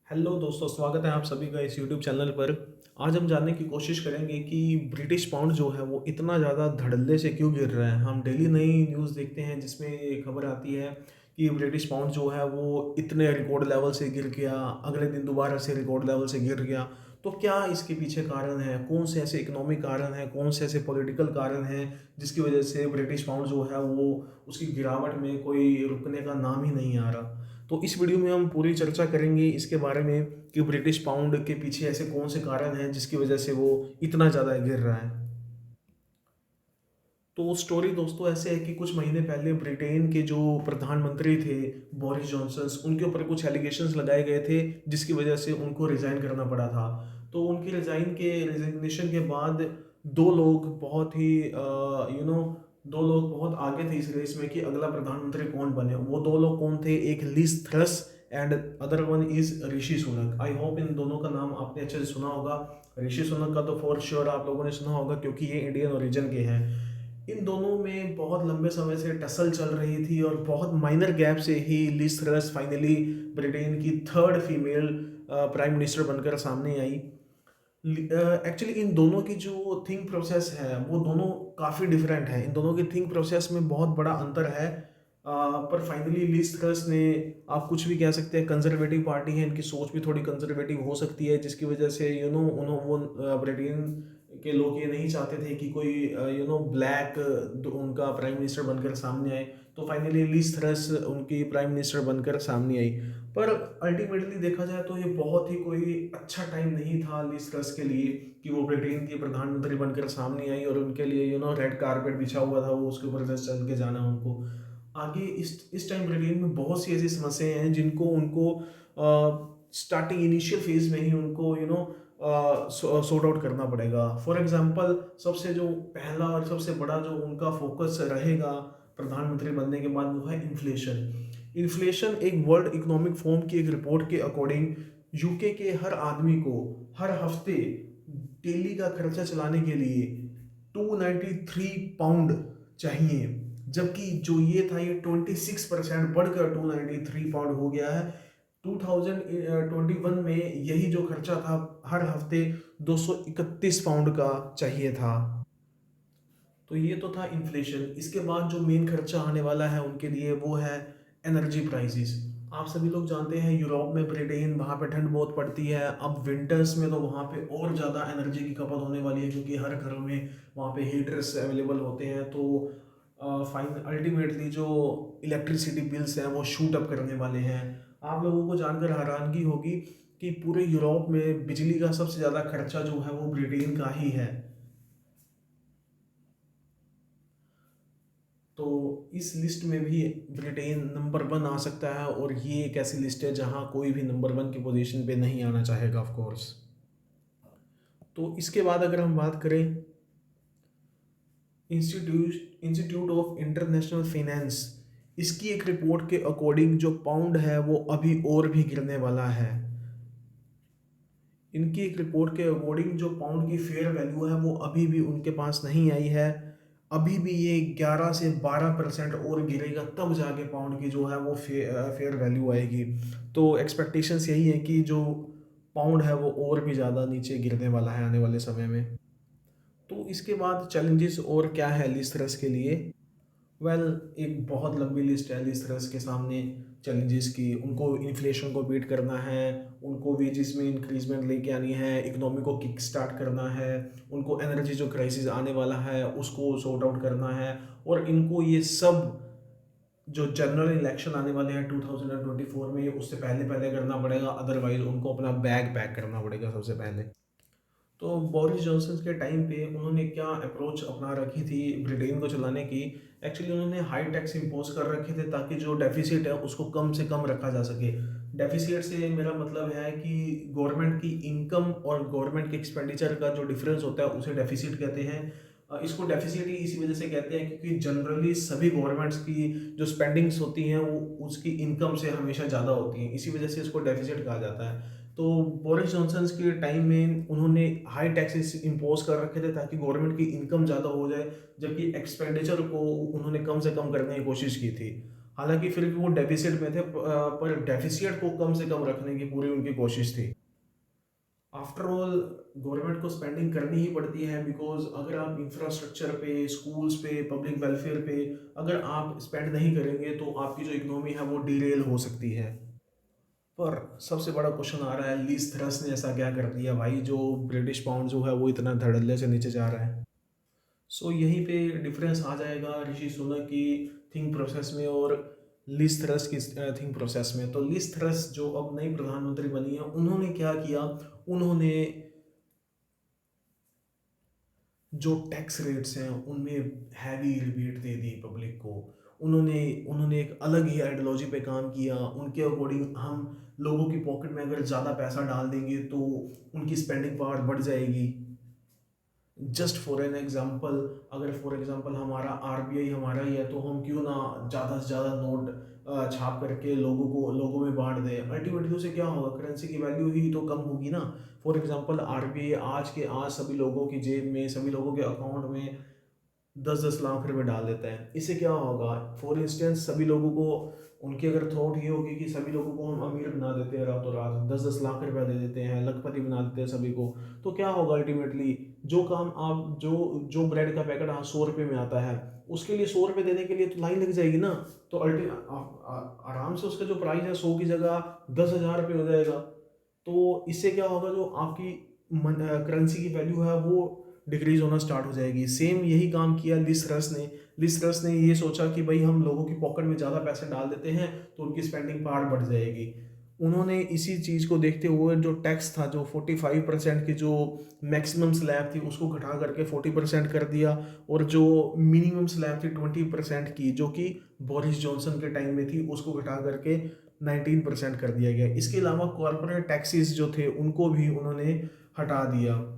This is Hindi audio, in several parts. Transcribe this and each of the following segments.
हेलो दोस्तों, स्वागत है आप सभी का इस यूट्यूब चैनल पर। आज हम जानने की कोशिश करेंगे कि ब्रिटिश पाउंड जो है वो इतना ज़्यादा धड़ल्ले से क्यों गिर रहा है। हम डेली नई न्यूज़ देखते हैं जिसमें ये खबर आती है कि ब्रिटिश पाउंड जो है वो इतने रिकॉर्ड लेवल से गिर गया, अगले दिन दोबारा से रिकॉर्ड लेवल से गिर गया। तो क्या इसके पीछे कारण है? कौन से ऐसे इकोनॉमिक कारण हैं, कौन से ऐसे पॉलिटिकल कारण हैं जिसकी वजह से ब्रिटिश पाउंड जो है वो उसकी गिरावट में कोई रुकने का नाम ही नहीं आ रहा। तो इस वीडियो में हम पूरी चर्चा करेंगे इसके बारे में कि ब्रिटिश पाउंड के पीछे ऐसे कौन से कारण हैं जिसकी वजह से वो इतना ज़्यादा गिर रहा है। तो स्टोरी दोस्तों ऐसे है कि कुछ महीने पहले ब्रिटेन के जो प्रधानमंत्री थे, बोरिस जॉनसन, उनके ऊपर कुछ एलिगेशंस लगाए गए थे जिसकी वजह से उनको रिज़ाइन करना पड़ा था। तो उनकी रिज़ाइनेशन के बाद दो लोग बहुत ही दो लोग बहुत आगे थे इस रेस में कि अगला प्रधानमंत्री कौन बने। वो दो लोग कौन थे? एक Liz Truss and other one is Rishi Sunak. I hope इन दोनों का नाम आपने अच्छे से सुना होगा। ऋषि सुनक का तो फॉर श्योर आप लोगों ने सुना होगा क्योंकि ये इंडियन ओरिजिन के हैं। इन दोनों में बहुत लंबे समय से टसल चल रही थी और बहुत माइनर गैप से ही लिज ट्रस फाइनली ब्रिटेन की थर्ड फीमेल प्राइम मिनिस्टर बनकर सामने आई। एक्चुअली इन दोनों की जो थिंक प्रोसेस है वो दोनों काफ़ी डिफरेंट है। इन दोनों की थिंक प्रोसेस में बहुत बड़ा अंतर है। पर फाइनली लिज ट्रस ने, आप कुछ भी कह सकते हैं, कंजर्वेटिव पार्टी है, इनकी सोच भी थोड़ी कंजर्वेटिव हो सकती है जिसकी वजह से उन्होंने वो ब्रिटेन के लोग ये नहीं चाहते थे कि कोई ब्लैक उनका प्राइम मिनिस्टर बनकर सामने आए। तो फाइनली लिज ट्रस उनकी प्राइम मिनिस्टर बनकर सामने आई। पर अल्टीमेटली देखा जाए तो ये बहुत ही कोई अच्छा टाइम नहीं था लिज ट्रस के लिए कि वो ब्रिटेन की प्रधानमंत्री बनकर सामने आई और उनके लिए रेड कारपेट बिछा हुआ था, वो उसके ऊपर जस्ट चल के जाना उनको। आगे इस टाइम ब्रिटेन में बहुत सी ऐसी समस्याएं हैं जिनको उनको स्टार्टिंग इनिशियल फेज में ही उनको सॉर्ट आउट करना पड़ेगा। फॉर एग्जांपल, सबसे जो पहला और सबसे बड़ा जो उनका फोकस रहेगा प्रधानमंत्री बनने के बाद वो है इन्फ्लेशन। इन्फ्लेशन एक वर्ल्ड इकोनॉमिक फोरम की एक रिपोर्ट के अकॉर्डिंग यूके के हर आदमी को हर हफ्ते डेली का खर्चा चलाने के लिए 293 पाउंड चाहिए। जबकि जो ये था ये 26% बढ़कर 293 पाउंड हो गया है। 2021 में यही जो खर्चा था हर हफ्ते 231 पाउंड का चाहिए था। तो ये तो था इन्फ्लेशन। इसके बाद जो मेन खर्चा आने वाला है उनके लिए वो है एनर्जी प्राइसेस। आप सभी लोग जानते हैं यूरोप में, ब्रिटेन, वहाँ पे ठंड बहुत पड़ती है। अब विंटर्स में तो वहाँ पे और ज़्यादा एनर्जी की खपत होने वाली है क्योंकि हर घरों में वहाँ पे हीटर्स अवेलेबल होते हैं। तो फाइन अल्टीमेटली जो इलेक्ट्रिसिटी बिल्स हैं वो शूट अप करने वाले हैं। आप लोगों को जानकर हैरानगी होगी कि पूरे यूरोप में बिजली का सबसे ज़्यादा खर्चा जो है वो ब्रिटेन का ही है। तो इस लिस्ट में भी ब्रिटेन नंबर वन आ सकता है और ये एक ऐसी लिस्ट है जहां कोई भी नंबर वन की पोजीशन पे नहीं आना चाहेगा ऑफ कोर्स। तो इसके बाद अगर हम बात करें इंस्टीट्यूट ऑफ इंटरनेशनल फाइनेंस, इसकी एक रिपोर्ट के अकॉर्डिंग जो पाउंड है वो अभी और भी गिरने वाला है। इनकी एक रिपोर्ट के अकॉर्डिंग जो पाउंड की फेयर वैल्यू है वो अभी भी उनके पास नहीं आई है। अभी भी ये 11 से 12% और गिरेगा तब जाके पाउंड की जो है वो फेयर वैल्यू आएगी। तो एक्सपेक्टेशंस यही है कि जो पाउंड है वो और भी ज़्यादा नीचे गिरने वाला है आने वाले समय में। तो इसके बाद चैलेंजेस और क्या है लिस ट्रस के लिए? वेल, एक बहुत लंबी लिस्ट है लिस ट्रस के सामने चैलेंजेस की। उनको इन्फ्लेशन को बीट करना है, उनको वेजेस में इंक्रीजमेंट लेके आनी है, इकोनॉमी को किक स्टार्ट करना है, उनको एनर्जी जो क्राइसिस आने वाला है उसको सॉर्ट आउट करना है, और इनको ये सब जो जनरल इलेक्शन आने वाले हैं 2024 में, ये उससे पहले पहले करना पड़ेगा। अदरवाइज उनको अपना बैग पैक करना पड़ेगा सबसे पहले। तो बोरिस जॉनसन के टाइम पे उन्होंने क्या अप्रोच अपना रखी थी ब्रिटेन को चलाने की? एक्चुअली उन्होंने हाई टैक्स इम्पोज कर रखे थे ताकि जो डेफिसिट है उसको कम से कम रखा जा सके। डेफिसिट से मेरा मतलब है कि गवर्नमेंट की इनकम और गवर्नमेंट के एक्सपेंडिचर का जो डिफरेंस होता है उसे डेफिसिट कहते हैं। इसको डेफिसिट ही इसी वजह से कहते हैं क्योंकि जनरली सभी गवर्नमेंट्स की जो स्पेंडिंग्स होती हैं वो उसकी इनकम से हमेशा ज़्यादा होती हैं, इसी वजह से इसको डेफिसिट कहा जाता है। तो बोरिस जॉनसन के टाइम में उन्होंने हाई टैक्सेस इम्पोज कर रखे थे ताकि गवर्नमेंट की इनकम ज़्यादा हो जाए, जबकि एक्सपेंडिचर को उन्होंने कम से कम करने की कोशिश की थी। हालांकि फिर भी वो डेफिसिट में थे, पर डेफिसिट को कम से कम रखने की पूरी उनकी कोशिश थी। आफ्टर ऑल गवर्नमेंट को स्पेंडिंग करनी ही पड़ती है, बिकॉज अगर आप इंफ्रास्ट्रक्चर पे, स्कूल्स पे, पब्लिक वेलफेयर पे अगर आप स्पेंड नहीं करेंगे तो आपकी जो इकोनॉमी है वो डीरेल हो सकती है। पर सबसे बड़ा क्वेश्चन आ रहा है, लीज थ्रस ने ऐसा क्या कर दिया भाई जो ब्रिटिश पाउंड जो है वो इतना धड़ल्ले से नीचे जा रहा है। सो यहीं पे डिफरेंस आ जाएगा ऋषि सुनक की थिंक प्रोसेस में और लिज थ्रस की थिंक प्रोसेस में। तो लिज थ्रस जो अब नई प्रधानमंत्री बनी है, उन्होंने क्या किया, उन्होंने जो टैक्स रेट्स हैं उनमें हैवी रिबेट दे दी पब्लिक को। उन्होंने उन्होंने एक अलग ही आइडियोलॉजी पे काम किया। उनके अकॉर्डिंग हम लोगों की पॉकेट में अगर ज़्यादा पैसा डाल देंगे तो उनकी स्पेंडिंग पावर बढ़ जाएगी। जस्ट फॉर एन एग्जांपल, अगर फॉर एग्जांपल हमारा आरबीआई हमारा ही है तो हम क्यों ना ज़्यादा से ज़्यादा नोट छाप करके लोगों में बांट दें। अल्टीमेटली उससे क्या होगा, करेंसी की वैल्यू ही तो कम होगी ना। फॉर एग्जांपल आरबीआई आज के आज सभी लोगों की जेब में, सभी लोगों के अकाउंट में 10-10 लाख रुपए डाल देता है। इससे क्या होगा, फॉर इंस्टेंस सभी लोगों को, उनकी अगर थॉट ये होगी कि सभी लोगों को हम अमीर बना देते हैं रातों रात, 10-10 लाख रुपया दे देते हैं, लखपति बना देते हैं सभी को, तो क्या होगा अल्टीमेटली, जो काम आप जो जो ब्रेड का पैकेट आज 100 रुपये में आता है, उसके लिए 100 रुपये देने के लिए तो लाइन लग जाएगी ना। तो आराम से उसका जो प्राइस है 100 की जगह 10,000 रुपये हो जाएगा। तो इससे क्या होगा, जो आपकी करेंसी की वैल्यू है वो डिक्रीज होना स्टार्ट हो जाएगी। सेम यही काम किया लिस ट्रस ने। लिस ट्रस ने ये सोचा कि भाई हम लोगों की पॉकेट में ज़्यादा पैसे डाल देते हैं तो उनकी स्पेंडिंग पावर बढ़ जाएगी। उन्होंने इसी चीज़ को देखते हुए जो टैक्स था, जो 45% की जो मैक्सिमम स्लैब थी उसको घटा करके 40% कर दिया, और जो मिनिमम स्लैब थी 20% की जो कि बोरिस जॉनसन के टाइम में थी उसको घटा करके 19% कर दिया गया। इसके अलावा कॉरपोरेट टैक्सेस जो थे उनको भी उन्होंने हटा दिया।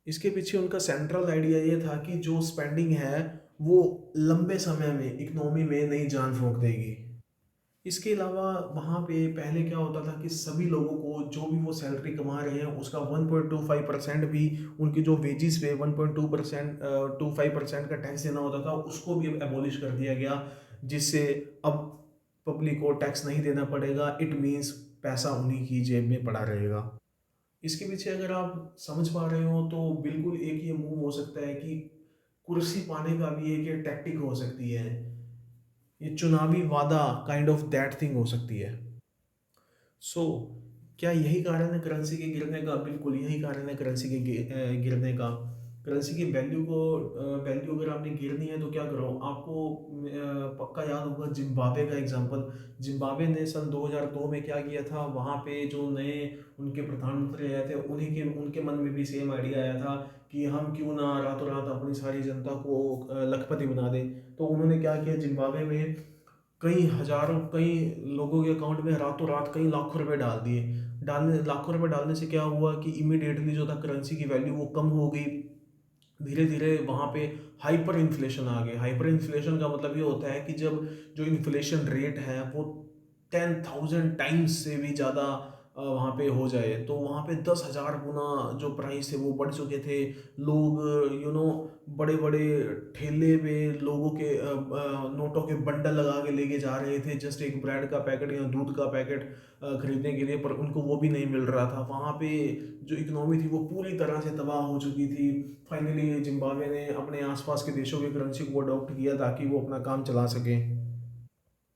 इसके पीछे उनका सेंट्रल आइडिया ये था कि जो स्पेंडिंग है वो लंबे समय में इकोनॉमी में नई जान फूंक देगी। इसके अलावा वहाँ पे पहले क्या होता था कि सभी लोगों को जो भी वो सैलरी कमा रहे हैं उसका 1.25% भी, उनकी जो वेजिस पे 1.25% का टैक्स देना होता था, उसको भी एबॉलिश कर दिया गया। जिससे अब पब्लिक को टैक्स नहीं देना पड़ेगा। इट मीन्स पैसा उन्हीं की जेब में पड़ा रहेगा। इसके पीछे अगर आप समझ पा रहे हो तो बिल्कुल एक ये मूव हो सकता है कि कुर्सी पाने का भी एक ये टैक्टिक हो सकती है। ये चुनावी वादा काइंड ऑफ दैट थिंग हो सकती है। सो क्या यही कारण है करेंसी के गिरने का? बिल्कुल यही कारण है करेंसी के गिरने का। करेंसी की वैल्यू अगर आपने गिरनी है तो क्या करो, आपको पक्का याद होगा जिम्बाब्वे का एग्जांपल। जिम्बाब्वे ने सन 2002 में क्या किया था, वहाँ पे जो नए उनके प्रधानमंत्री आए थे उनके मन में भी सेम आइडिया आया था कि हम क्यों ना रातों रात अपनी सारी जनता को लखपति बना दें। तो उन्होंने क्या किया, जिम्बाब्वे में कई लोगों के अकाउंट में रातों रात कई लाखों रुपए डाल दिए। डालने लाखों रुपए डालने से क्या हुआ कि इमिडिएटली जो था करेंसी की वैल्यू वो कम हो गई। धीरे धीरे वहाँ पे हाइपर इन्फ्लेशन आ गया। हाइपर इन्फ्लेशन का मतलब ये होता है कि जब जो इन्फ्लेशन रेट है वो 10,000 टाइम्स से भी ज़्यादा वहाँ पे हो जाए, तो वहाँ पे 10,000 गुना जो प्राइस थे वो बढ़ चुके थे। लोग बड़े बड़े ठेले पे लोगों के नोटों के बंडल लगा के लेके जा रहे थे जस्ट एक ब्रेड का पैकेट या दूध का पैकेट खरीदने के लिए, पर उनको वो भी नहीं मिल रहा था। वहाँ पे जो इकोनॉमी थी वो पूरी तरह से तबाह हो चुकी थी। फाइनली जिम्बाब्वे ने अपने आसपास के देशों की करेंसी को अडॉप्ट किया ताकि वो अपना काम चला सकें।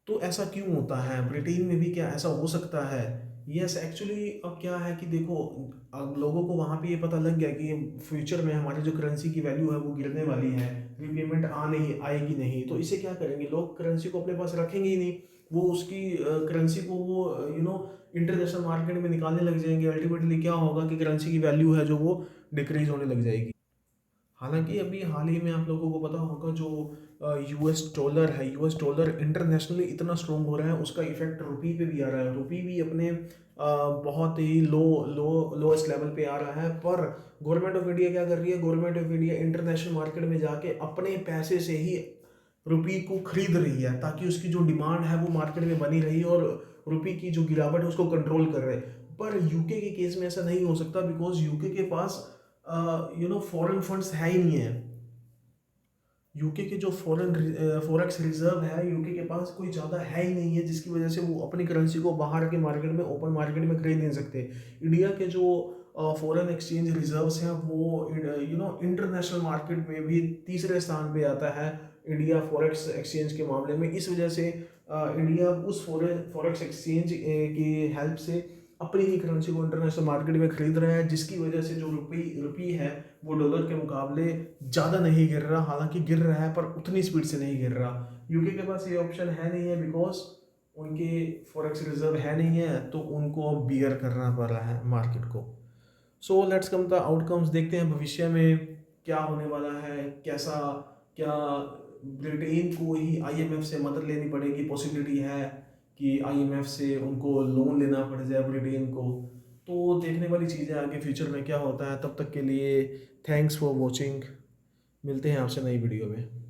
तो ऐसा क्यों होता है? ब्रिटेन में भी क्या ऐसा हो सकता है? यस, एक्चुअली अब क्या है कि देखो, अब लोगों को वहाँ पे ये पता लग गया कि फ्यूचर में हमारी जो करेंसी की वैल्यू है वो गिरने वाली है, रिपेमेंट नहीं आएगी नहीं, तो इसे क्या करेंगे, लोग करेंसी को अपने पास रखेंगे ही नहीं। वो उसकी करेंसी को वो इंटरनेशनल मार्केट में निकालने लग जाएंगे। अल्टीमेटली क्या होगा कि करेंसी की वैल्यू है जो वो डिक्रीज होने लग जाएगी। हालांकि अभी हाल ही में आप लोगों को पता होगा जो यूएस डॉलर है, यूएस डॉलर इंटरनेशनली इतना स्ट्रॉन्ग हो रहा है, उसका इफेक्ट रुपी पे भी आ रहा है। रुपी भी अपने बहुत ही लोएस्ट लेवल पे आ रहा है। पर गवर्नमेंट ऑफ इंडिया क्या कर रही है, government of India international market में जाके अपने पैसे से ही रुपी को खरीद रही है ताकि उसकी जो डिमांड है वो मार्केट में बनी रही और रुपी की जो गिरावट है उसको कंट्रोल कर रहे। पर यूके के केस में ऐसा नहीं हो सकता, बिकॉज यूके के पास फॉरेन फंड्स है ही नहीं है। यूके के जो फॉरेक्स रिजर्व है, यूके के पास कोई ज़्यादा है ही नहीं है, जिसकी वजह से वो अपनी करेंसी को बाहर के मार्केट में, ओपन मार्केट में खरीद नहीं सकते। इंडिया के जो फॉरेन एक्सचेंज रिजर्व्स हैं वो इंटरनेशनल मार्केट में भी तीसरे स्थान पे आता है इंडिया फॉरेक्स एक्सचेंज के मामले में। इस वजह से इंडिया उस फॉरेक्स एक्सचेंज की हेल्प से अपनी ही करेंसी को इंटरनेशनल मार्केट में खरीद रहा है, जिसकी वजह से जो रुपी है वो डॉलर के मुकाबले ज़्यादा नहीं गिर रहा। हालांकि गिर रहा है पर उतनी स्पीड से नहीं गिर रहा। यूके के पास ये ऑप्शन है नहीं है, बिकॉज उनके फॉरेक्स रिजर्व है नहीं है, तो उनको अब बियर करना पड़ रहा है मार्केट को। So let's come the outcomes, देखते हैं भविष्य में क्या होने वाला है, कैसा क्या ब्रिटेन को ही आईएमएफ से मदद लेनी पड़ेगी, पॉसिबिलिटी है कि आईएमएफ से उनको लोन लेना पड़ जाए ब्रिटेन को। तो देखने वाली चीज़ें आगे फ्यूचर में क्या होता है। तब तक के लिए थैंक्स फॉर वॉचिंग, मिलते हैं आपसे नई वीडियो में।